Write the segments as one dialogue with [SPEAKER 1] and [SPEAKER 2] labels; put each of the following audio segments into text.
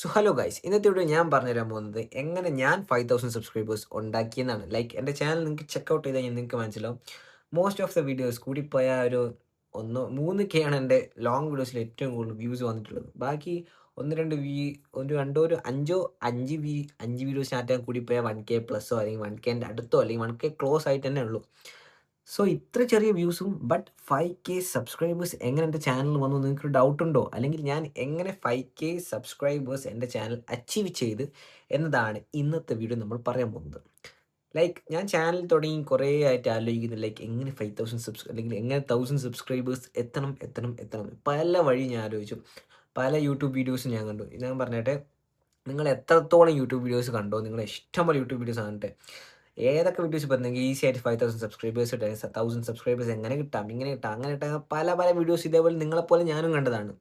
[SPEAKER 1] So hello guys, ഇന്നത്തെ video ഞാൻ പറഞ്ഞുതരാൻ പോകുന്നത് എങ്ങനെ ഞാൻ 5000 സബ്സ്ക്രൈബേഴ്സ് ഉണ്ടാക്കിയെന്നാണ്. ലൈക്ക് എൻ്റെ ചാനൽ നിങ്ങൾക്ക് ചെക്കൗട്ട് ചെയ്ത് കഴിഞ്ഞാൽ നിങ്ങൾക്ക് മനസ്സിലാവും. മോസ്റ്റ് ഓഫ് ദ വീഡിയോസ് കൂടിപ്പോയ ഒരു 3K ആണ് എൻ്റെ ലോങ് വീഡിയോസിൽ ഏറ്റവും കൂടുതൽ വ്യൂസ് വന്നിട്ടുള്ളത്. ബാക്കി ഒന്ന് രണ്ട് ഒരു രണ്ടോ ഒരു അഞ്ച് വീഡിയോസിനകത്ത് കൂടിപ്പോയാൽ 1K പ്ലസ്സോ അല്ലെങ്കിൽ 1Kൻ്റെ അടുത്തോ അല്ലെങ്കിൽ 1K ക്ലോസ് ആയിട്ട് തന്നെ ഉള്ളൂ. സോ ഇത്ര ചെറിയ വ്യൂസും ബട്ട് 5K സബ്സ്ക്രൈബേഴ്സ് എങ്ങനെ എൻ്റെ ചാനലിൽ വന്നു നിങ്ങൾക്ക് ഡൗട്ട് ഉണ്ടോ? അല്ലെങ്കിൽ ഞാൻ എങ്ങനെ 5K സബ്സ്ക്രൈബേഴ്സ് എൻ്റെ ചാനൽ അച്ചീവ് ചെയ്ത് എന്നതാണ് ഇന്നത്തെ വീഡിയോ നമ്മൾ പറയാൻ പോകുന്നത്. ലൈക്ക് ഞാൻ ചാനൽ തുടങ്ങി കുറേ ആയിട്ട് ആലോചിക്കുന്നത് ലൈക്ക് എങ്ങനെ 5000 അല്ലെങ്കിൽ എങ്ങനെ 1000 സബ്സ്ക്രൈബേഴ്സ് എത്തണം. പല വഴി ഞാൻ ആലോചിച്ചു. പല യൂട്യൂബ് വീഡിയോസും ഞാൻ കണ്ടു. ഞാൻ പറഞ്ഞിട്ട് നിങ്ങൾ എത്രത്തോളം യൂട്യൂബ് വീഡിയോസ് കണ്ടോ, നിങ്ങളെ ഇഷ്ടംപോലെ യൂട്യൂബ് വീഡിയോസ് കാണട്ടെ. ഏതൊക്കെ വീഡിയോസ് പറഞ്ഞെങ്കിൽ ഈസി ആയിട്ട് 5000 സബ്സ്ക്രൈബേഴ്സ് 1000 സബ്സ്ക്രൈബേഴ്സ് എങ്ങനെ കിട്ടാം, ഇങ്ങനെ കിട്ടാം, അങ്ങനെ കിട്ടാം, പല വീഡിയോസ് ഇതേപോലെ നിങ്ങളെപ്പോലെ ഞാനും കണ്ടതാണ്.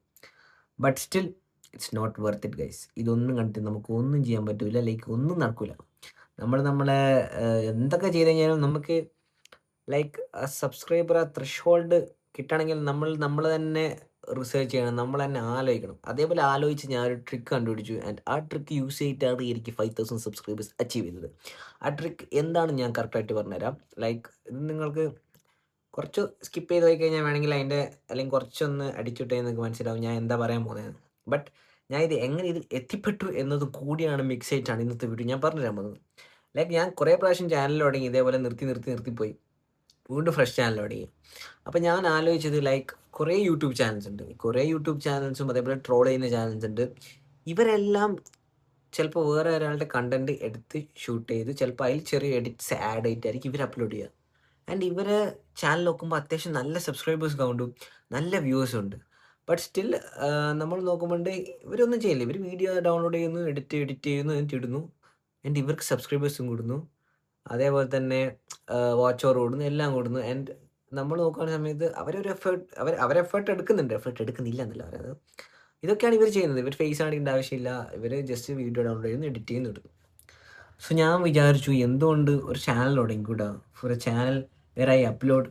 [SPEAKER 1] But still it's not worth it guys. ഇതൊന്നും കണ്ടിട്ട് നമുക്ക് ഒന്നും ചെയ്യാൻ പറ്റില്ല, ലൈക്ക് ഒന്നും നടക്കില്ല. നമ്മളെ എന്തൊക്കെ ചെയ്ത് കഴിഞ്ഞാലും നമുക്ക് ലൈക്ക് ആ സബ്സ്ക്രൈബർ ആ ത്രെഷോൾഡ് കിട്ടണമെങ്കിൽ നമ്മൾ തന്നെ റിസർച്ച് ചെയ്യണം, നമ്മൾ തന്നെ ആലോചിക്കണം. അതേപോലെ ആലോചിച്ച് ഞാനൊരു ട്രിക്ക് കണ്ടുപിടിച്ചു. ആൻഡ് ആ ട്രിക്ക് യൂസ് ചെയ്തിട്ടാണ് എനിക്ക് 5000 സബ്സ്ക്രൈബേഴ്സ് അച്ചീവ് ചെയ്തത്. ആ ട്രിക്ക് എന്താണ് ഞാൻ കറക്റ്റായിട്ട് പറഞ്ഞുതരാം. ലൈക്ക് ഇത് നിങ്ങൾക്ക് കുറച്ച് സ്കിപ്പ് ചെയ്ത് പോയി കഴിഞ്ഞാൽ വേണമെങ്കിൽ അതിൻ്റെ അല്ലെങ്കിൽ കുറച്ചൊന്ന് അടിച്ചിട്ടേ നിങ്ങൾക്ക് മനസ്സിലാവും ഞാൻ എന്താ പറയാൻ പോകുന്നത്. ബട്ട് ഞാൻ ഇത് എങ്ങനെ ഇത് എത്തിപ്പെട്ടു എന്നത് കൂടിയാണ് മിക്സ് ആയിട്ടാണ് ഇന്നത്തെ വീഡിയോ ഞാൻ പറഞ്ഞുതരാൻ പോകുന്നത്. ലൈക്ക് ഞാൻ കുറേ പ്രാവശ്യം ചാനൽ തുടങ്ങി ഇതേപോലെ നിർത്തിപ്പോയി. വീണ്ടും ഫ്രഷ് ചാനൽ തുടങ്ങി. അപ്പോൾ ഞാൻ ആലോചിച്ചത് ലൈക്ക് കുറേ യൂട്യൂബ് ചാനൽസ് ഉണ്ട്. കുറേ യൂട്യൂബ് ചാനൽസും അതേപോലെ ട്രോൾ ചെയ്യുന്ന ചാനൽസ് ഉണ്ട്. ഇവരെല്ലാം ചിലപ്പോൾ വേറെ ഒരാളുടെ കണ്ടന്റ് എടുത്ത് ഷൂട്ട് ചെയ്ത് ചിലപ്പോൾ അതിൽ ചെറിയ എഡിറ്റ്സ് ആഡ് ചെയ്തിട്ടായിരിക്കും ഇവർ അപ്ലോഡ് ചെയ്യുക. ആൻഡ് ഇവരെ ചാനൽ നോക്കുമ്പോൾ അത്യാവശ്യം നല്ല സബ്സ്ക്രൈബേഴ്സ് കൗണ്ടും നല്ല വ്യൂവേഴ്സും ഉണ്ട്. ബട്ട് സ്റ്റിൽ നമ്മൾ നോക്കുമ്പോൾ ഇവരൊന്നും ചെയ്യില്ല. ഇവർ വീഡിയോ ഡൗൺലോഡ് ചെയ്യുന്നു, എഡിറ്റ് ചെയ്യുന്നു, എന്നിട്ട് ഇടുന്നു. ആൻഡ് ഇവർക്ക് സബ്സ്ക്രൈബേഴ്സും കൂടുന്നു. അതേപോലെ തന്നെ വാച്ച് അവർ കൂടുന്നു, എല്ലാം കൂടുന്നു. ആൻഡ് നമ്മൾ നോക്കുന്ന സമയത്ത് അവരൊരു അവർ എഫേർട്ട് എടുക്കുന്നുണ്ട്, എഫേർട്ട് എടുക്കുന്നില്ല എന്നല്ല പറയുന്നത്. ഇതൊക്കെയാണ് ഇവർ ചെയ്യുന്നത്. ഇവർ ഫേസ് കാണിക്കേണ്ട ആവശ്യമില്ല. ഇവർ ജസ്റ്റ് വീഡിയോ ഡൗൺലോഡ് ചെയ്യുന്നു, എഡിറ്റ് ചെയ്യുന്നു, ഇടുന്നു. സോ ഞാൻ വിചാരിച്ചു എന്തുകൊണ്ട് ഒരു ചാനൽ തുടങ്ങിക്കൂടാ. For a channel where I upload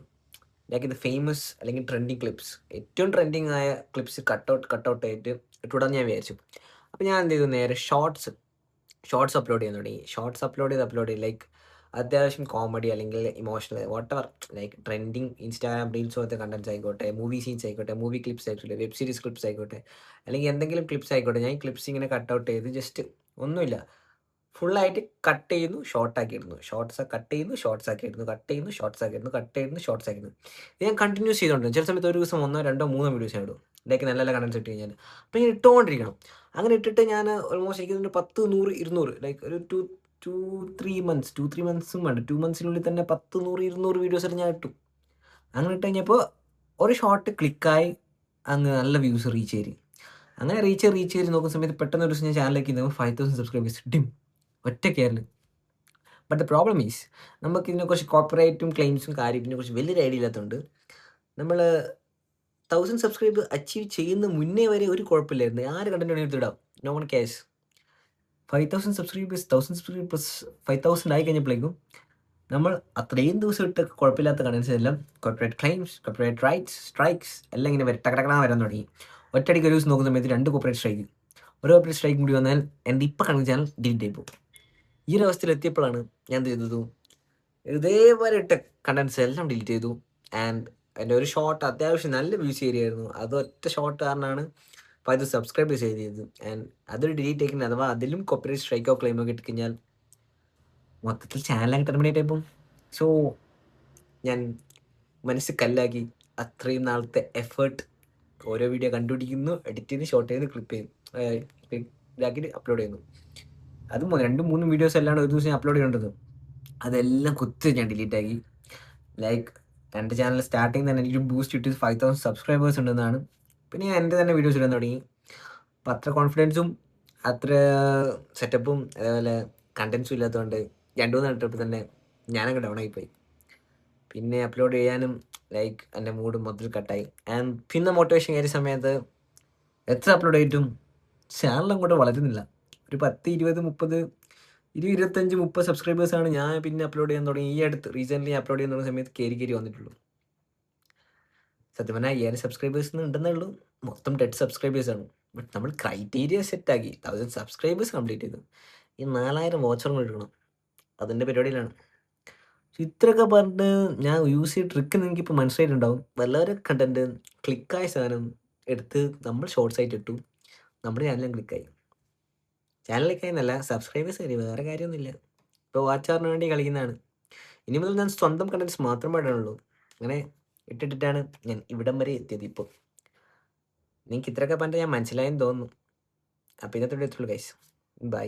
[SPEAKER 1] like ഇത് ഫേമസ് അല്ലെങ്കിൽ ട്രെൻഡിങ് ക്ലിപ്സ്, ഏറ്റവും ട്രെൻഡിങ് ആയ ക്ലിപ്സ് കട്ടൗട്ട് ആയിട്ട് ഇട്ടുവിടാൻ ഞാൻ വിചാരിച്ചു. അപ്പോൾ ഞാൻ എന്ത് ചെയ്തു, നേരെ ഷോർട്സ് അപ്ലോഡ് ചെയ്യാൻ തുടങ്ങി. ഷോർട്സ് അപ്ലോഡ് ചെയ്ത് ലൈക്ക് അത്യാവശ്യം കോമഡി അല്ലെങ്കിൽ emotional whatever like trending Instagram reels പോലത്തെ കണ്ടൻസ് ആയിക്കോട്ടെ, മൂവി സീൻസ് ആയിക്കോട്ടെ, മൂവി ക്ലിപ്സ് ആയിക്കോട്ടെ, വെബ് സീരീസ് ക്ലിപ്സ് ആയിക്കോട്ടെ, അല്ലെങ്കിൽ എന്തെങ്കിലും ക്ലിപ്സ് ആയിക്കോട്ടെ, ഞാൻ ഈ ക്ലിപ്സ് ഇങ്ങനെ കട്ടൗട്ട് ചെയ്ത് ജസ്റ്റ് ഒന്നുമില്ല ഫുള്ളായിട്ട് കട്ട് ചെയ്യുന്നു, ഷോർട്ടാക്കി ഇടുന്നു, ഷോർട്സ് കട്ട് ചെയ്യുന്നു, ഷോർട്സ് ആക്കി ഇടുന്നു, കട്ട് ചെയ്യുന്നു, ഷോർട്സ് ആക്കി ഇടുന്നു, കട്ട് ചെയ്യുന്നു, ഷോർട്സ് ആക്കി ഇടുന്നു. ഇത് ഞാൻ കണ്ടിന്യൂസ് ചെയ്തുകൊണ്ടിരുന്നു. ചില സമയത്ത് ഒരു ദിവസം 1, 2, 3 വീഡിയോസ് ഞാൻ ഇടും. ലൈക്ക് നല്ല നല്ല കണ്ടൻസ് ഇട്ട് കഴിഞ്ഞാൽ അപ്പോൾ ഇങ്ങനെ ഇട്ടുകൊണ്ടിരിക്കണം. അങ്ങനെ ഇട്ടിട്ട് ഞാൻ ഓൾമോസ്റ്റ് എനിക്ക് 10, 100, 200 ലൈക്ക് ഒരു 2-3 മന്ത്സും വേണ്ട, 2 മന്ത്സിനുള്ളിൽ തന്നെ 10, 100, 200 വീഡിയോസ് ഞാൻ ഇട്ടു. അങ്ങനെ ഇട്ട് കഴിഞ്ഞപ്പോൾ ഒരു ഷോർട്ട് ക്ലിക്കായി അങ്ങ് നല്ല വ്യൂസ് റീച്ച് ചെയ്ത്. അങ്ങനെ റീച്ച് ചെയ്ത് നോക്കുന്ന സമയത്ത് പെട്ടെന്ന് ഒരു ദിവസം ഞാൻ ചാനലിലേക്ക് 5000 സബ്സ്ക്രൈബേഴ്സ് ഡിം ഒറ്റ കയറൽ. ബട്ട് ദ പ്രോബ്ലം ഈസ് നമുക്ക് ഇതിനെക്കുറിച്ച് കോപ്പറേറ്റും ക്ലെയിംസും ഇതിനെക്കുറിച്ച് വലിയൊരു ഐഡിയ ഇല്ലാത്തതുകൊണ്ട് നമ്മൾ 1000 സബ്സ്ക്രൈബ് അച്ചീവ് ചെയ്യുന്ന മുന്നേ വരെ ഒരു കുഴപ്പമില്ലായിരുന്നു. ആര് കണ്ടന്റ് വേണമെങ്കിൽ എടുത്തിടാം, നോ വൺ ക്യാഷ്. 1000 സബ്സ്ക്രൈബേഴ്സ് 5000 ആയി കഴിഞ്ഞപ്പോഴേക്കും നമ്മൾ അത്രയും ദിവസം ഇട്ട് കുഴപ്പമില്ലാത്ത കണ്ടൻസ് എല്ലാം corporate claims, corporate rights, strikes എല്ലാം ഇങ്ങനെ ടകടകട വരാൻ തുടങ്ങി. ഒറ്റയടിക്ക് ഒരു ദിവസം നോക്കുന്ന സമയത്ത് 2 കോർപ്പറേറ്റ് സ്ട്രൈക്ക്, ഒരു കോർപ്പറേറ്റ് സ്ട്രൈക്ക് കൂടി വന്നാൽ എൻ്റെ ഇപ്പം കണക്ക് ചാനൽ ഡിലീറ്റ് ആയി പോകും. ഈ ഒരു അവസ്ഥയിൽ എത്തിയപ്പോഴാണ് ഞാൻ എന്ത് ചെയ്തതു, ഇതേപോലെ ഇട്ട കണ്ടൻസ് എല്ലാം ഡിലീറ്റ് ചെയ്തു. ആൻഡ് എൻ്റെ ഒരു ഷോർട്ട് അത്യാവശ്യം നല്ല വ്യൂസ് ഏരിയായിരുന്നു. അത് ഒറ്റ ഷോർട്ട് കാരണമാണ് 5 സബ്സ്ക്രൈബേഴ്സ് ചെയ്തത്. ആൻഡ് അതൊരു ഡിലീറ്റ് ആക്കുന്നത്, അഥവാ അതിലും കോപ്പറേറ്റ് സ്ട്രൈക്കോ ക്ലെയിമോ കിട്ടിക്കഴിഞ്ഞാൽ മൊത്തത്തിൽ ചാനലാಗಿ ടെർമിനേറ്റ് ആയിപ്പോവും. സോ ഞാൻ മനസ്സ് കല്ലാക്കി അത്രയും നാളത്തെ എഫേർട്ട് ഓരോ വീഡിയോ കണ്ടുപിടിക്കുന്നു, എഡിറ്റ് ചെയ്ത് ഷോർട്ട് ചെയ്ത് ഇതാക്കിയിട്ട് അപ്ലോഡ് ചെയ്യുന്നു. അതും 2-3 വീഡിയോസ് അല്ലാണ്ട് ഒരു ദിവസം അപ്ലോഡ് ചെയ്യേണ്ടത് അതെല്ലാം ഞാൻ ഡിലീറ്റ് ആക്കി. ലൈക്ക് എൻ്റെ ചാനൽ സ്റ്റാർട്ടിങ് തന്നെ എനിക്ക് ബൂസ്റ്റ് ഇട്ട് 5000 സബ്സ്ക്രൈബേഴ്സ് ഉണ്ടെന്നാണ്. പിന്നെ ഞാൻ എൻ്റെ തന്നെ വീഡിയോസ് ഇടാൻ തുടങ്ങി. അപ്പം അത്ര കോൺഫിഡൻസും അത്ര സെറ്റപ്പും അതേപോലെ കണ്ടൻസും ഇല്ലാത്തതുകൊണ്ട് 2-3 ഇട്ടപ്പോൾ തന്നെ ഞാനങ്ങ് ഡൗൺ ആയിപ്പോയി. പിന്നെ അപ്ലോഡ് ചെയ്യാനും ലൈക്ക് എൻ്റെ മൂഡ് മൊത്തത്തിൽ കട്ടായി. ആൻഡ് പിന്നെ മോട്ടിവേഷൻ കയറിയ സമയത്ത് എത്ര അപ്ലോഡ് ചെയ്തിട്ടും ചാനൽ അങ്ങോട്ട് വളരുന്നില്ല. ഒരു 10, 20, 30, 25, 30 സബ്സ്ക്രൈബേഴ്സാണ് ഞാൻ പിന്നെ അപ്ലോഡ് ചെയ്യാൻ തുടങ്ങി. ഈ അടുത്ത് റീസെൻ്റ്ലി അപ്ലോഡ് ചെയ്യാൻ തുടങ്ങിയ സമയത്ത് കയറി വന്നിട്ടുള്ളൂ. സത്യം പറഞ്ഞാൽ 5000 സബ്സ്ക്രൈബേഴ്സ് ഉണ്ടെന്നേ ഉള്ളൂ, മൊത്തം ഡെഡ് സബ്സ്ക്രൈബേഴ്സാണ്. ബട്ട് നമ്മൾ ക്രൈറ്റീരിയ സെറ്റാക്കി 1000 സബ്സ്ക്രൈബേഴ്സ് കംപ്ലീറ്റ് ചെയ്തു. ഈ 4000 വാച്ചറും കൂടി എടുക്കണം. അതിൻ്റെ പരിപാടിയിലാണ്. ഇത്രയൊക്കെ പറഞ്ഞിട്ട് ഞാൻ യൂസ് ചെയ്ത ട്രിക്ക് നിങ്ങൾക്കിപ്പോൾ മനസ്സിലായിട്ടുണ്ടാവും. വളരെ കണ്ടന്റ് ക്ലിക്കായ സാധനം എടുത്ത് നമ്മൾ ഷോർട്സ് ആയിട്ട് ഇട്ടു. നമ്മുടെ ചാനലും ക്ലിക്കായി. ചാനൽ ക്ലിക്കായി എന്നല്ല, സബ്സ്ക്രൈബേഴ്സ് കയറി, വേറെ കാര്യമൊന്നുമില്ല. ഇപ്പോൾ വാച്ച് അവറിന് വേണ്ടി കളിക്കുന്നതാണ്. ഇനി മുതൽ ഞാൻ സ്വന്തം കണ്ടന്റ്സ് മാത്രമേ ഇടാനുള്ളൂ. അങ്ങനെ ഇട്ടിട്ടാണ് ഞാൻ ഇവിടം വരെ എത്തിയത് ഇപ്പോൾ. നിങ്ങൾക്ക് ഇത്രയൊക്കെ പറഞ്ഞിട്ട് ഞാൻ മനസ്സിലായെന്ന് തോന്നുന്നു. അപ്പോൾ ഇന്നത്തെ വീഡിയോ ഇത്രയുള്ളൂ ഗൈസ്. ബൈ.